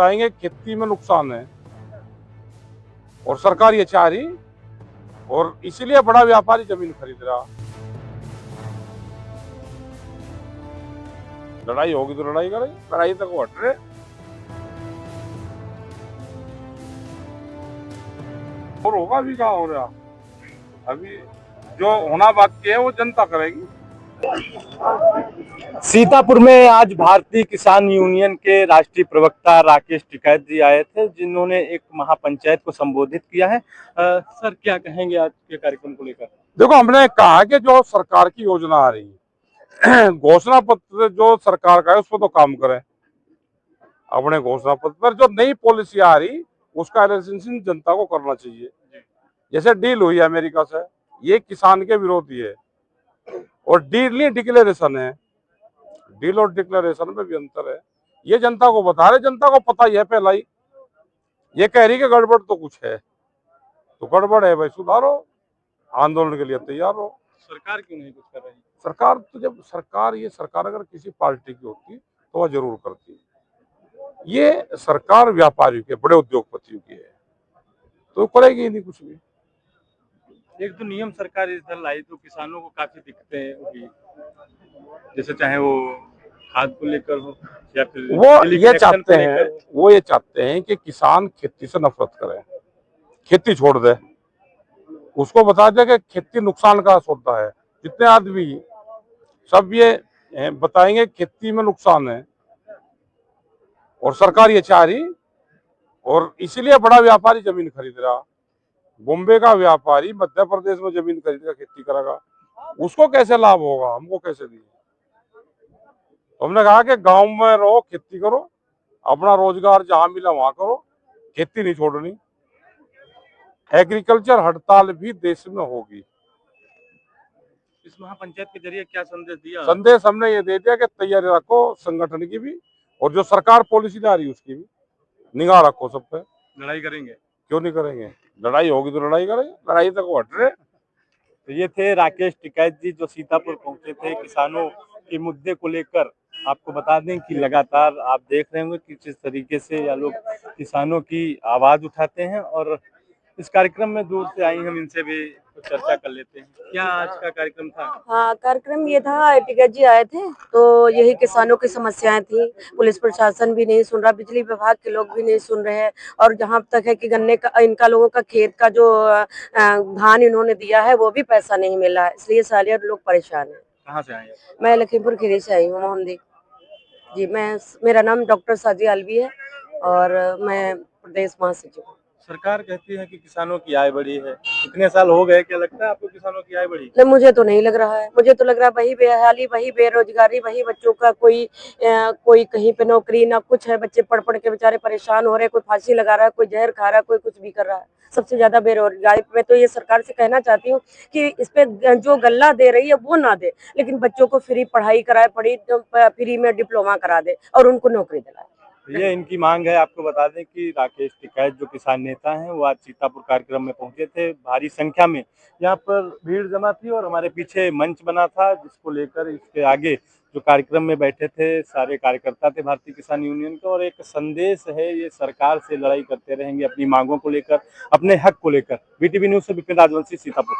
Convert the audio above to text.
बताएंगे खेती में नुकसान है और सरकार ये चाह रही और इसीलिए बड़ा व्यापारी जमीन खरीद रहा। लड़ाई होगी तो लड़ाई करेंगे, लड़ाई तक वो हट रहे। और होगा भी कहाँ हो रहा, अभी जो होना बाकी है वो जनता करेगी। सीतापुर में आज भारतीय किसान यूनियन के राष्ट्रीय प्रवक्ता राकेश टिकैत जी आए थे, जिन्होंने एक महापंचायत को संबोधित किया है। सर, क्या कहेंगे आज के कार्यक्रम को लेकर? देखो, हमने कहा कि जो सरकार की योजना आ रही है, घोषणा पत्र जो सरकार का है उस पर तो काम करें। अपने घोषणा पत्र पर जो नई पॉलिसी आ रही उसका एनालिसिस जनता को करना चाहिए। जैसे डील हुई अमेरिका से, ये किसान के विरोधी है और डील नहीं डिक्लेरेशन है। डील और डिक्लेरेशन में भी अंतर है, ये जनता को बता रहे। जनता को पता ही है पहला ही, ये कह रही कि गड़बड़ तो कुछ है, तो गड़बड़ है भाई सुधारो, आंदोलन के लिए तैयार हो। सरकार क्यों नहीं कुछ कर रही? सरकार तो जब सरकार अगर किसी पार्टी की होती तो वह जरूर करती। ये सरकार व्यापारियों के, बड़े उद्योगपतियों की है, तो करेगी नहीं कुछ भी। एक तो नियम सरकार इधर लाई तो किसानों को काफी दिक्कतें हुई, जैसे चाहे वो खाद को लेकर हो या फिर वो ये चाहते हैं कि किसान खेती से नफरत करे, खेती छोड़ दे। उसको बता दे कि खेती नुकसान का सौदा है। जितने आदमी सब ये बताएंगे खेती में नुकसान है और सरकार ये चाह रही और इसीलिए बड़ा व्यापारी जमीन खरीद रहा। बॉम्बे का व्यापारी मध्य प्रदेश में जमीन खरीदेगा, खेती करेगा, उसको कैसे लाभ होगा, हमको कैसे दिए। तो हमने कहा कि गांव में रहो, खेती करो, अपना रोजगार जहां मिला वहां करो, खेती नहीं छोड़नी। एग्रीकल्चर हड़ताल भी देश में होगी। इस महापंचायत के जरिए क्या संदेश दिया? संदेश हमने ये दे दिया कि तैयारी रखो संगठन की भी, और जो सरकार पॉलिसी ला रही उसकी भी निगाह रखो सब पे। लड़ाई करेंगे? क्यों नहीं करेंगे, लड़ाई होगी तो लड़ाई करेंगे, लड़ाई तक वो हट रहे। तो ये थे राकेश टिकैत जी, जो सीतापुर पहुंचे थे किसानों के मुद्दे को लेकर। आपको बता दें कि लगातार आप देख रहे होंगे कि किस तरीके से ये लोग किसानों की आवाज उठाते हैं, और इस कार्यक्रम में दूर से आई, हम इनसे भी कुछ चर्चा कर लेते हैं। क्या आज का कार्यक्रम था? हाँ, कार्यक्रम ये था, टिकैत जी आए थे तो यही किसानों की समस्याएं थी। पुलिस प्रशासन भी नहीं सुन रहा, बिजली विभाग के लोग भी नहीं सुन रहे हैं, और जहाँ तक है कि गन्ने का, इनका लोगों का खेत का जो धान इन्होंने दिया है वो भी पैसा नहीं मिला है, इसलिए सारे लोग परेशान हैं। कहाँ से आए हैं? मैं लखीमपुर खीरी से आई हूँ, मोहम्मदी जी। मेरा नाम डॉक्टर साजिया अलवी है और मैं प्रदेश महासचिव हूँ। सरकार कहती है कि किसानों की आय बढ़ी है, इतने साल हो गए, क्या लगता है आपको किसानों की आय बढ़ी? नहीं, मुझे तो नहीं लग रहा है। मुझे तो लग रहा है वही बेहाली, वही बेरोजगारी, वही बच्चों का कोई कहीं पे नौकरी ना कुछ है। बच्चे पढ़ पढ़ के बेचारे परेशान हो रहे हैं, कोई फांसी लगा रहा है, कोई जहर खा रहा है, कोई कुछ भी कर रहा है। सबसे ज्यादा बेरोजगारी। मैं तो ये सरकार से कहना चाहती हूँ कि इस पे जो गल्ला दे रही है वो ना दे, लेकिन बच्चों को फ्री पढ़ाई कराए, फ्री में डिप्लोमा करा दे और उनको नौकरी दिलाए। ये इनकी मांग है। आपको बता दें कि राकेश टिकैत जो किसान नेता हैं, वो आज सीतापुर कार्यक्रम में पहुंचे थे। भारी संख्या में यहाँ पर भीड़ जमा थी और हमारे पीछे मंच बना था, जिसको लेकर इसके आगे जो कार्यक्रम में बैठे थे सारे कार्यकर्ता थे भारतीय किसान यूनियन का। और एक संदेश है, ये सरकार से लड़ाई करते रहेंगे अपनी मांगों को लेकर, अपने हक को लेकर। बीटीवी न्यूज से विपिन राजवंशी, सीतापुर।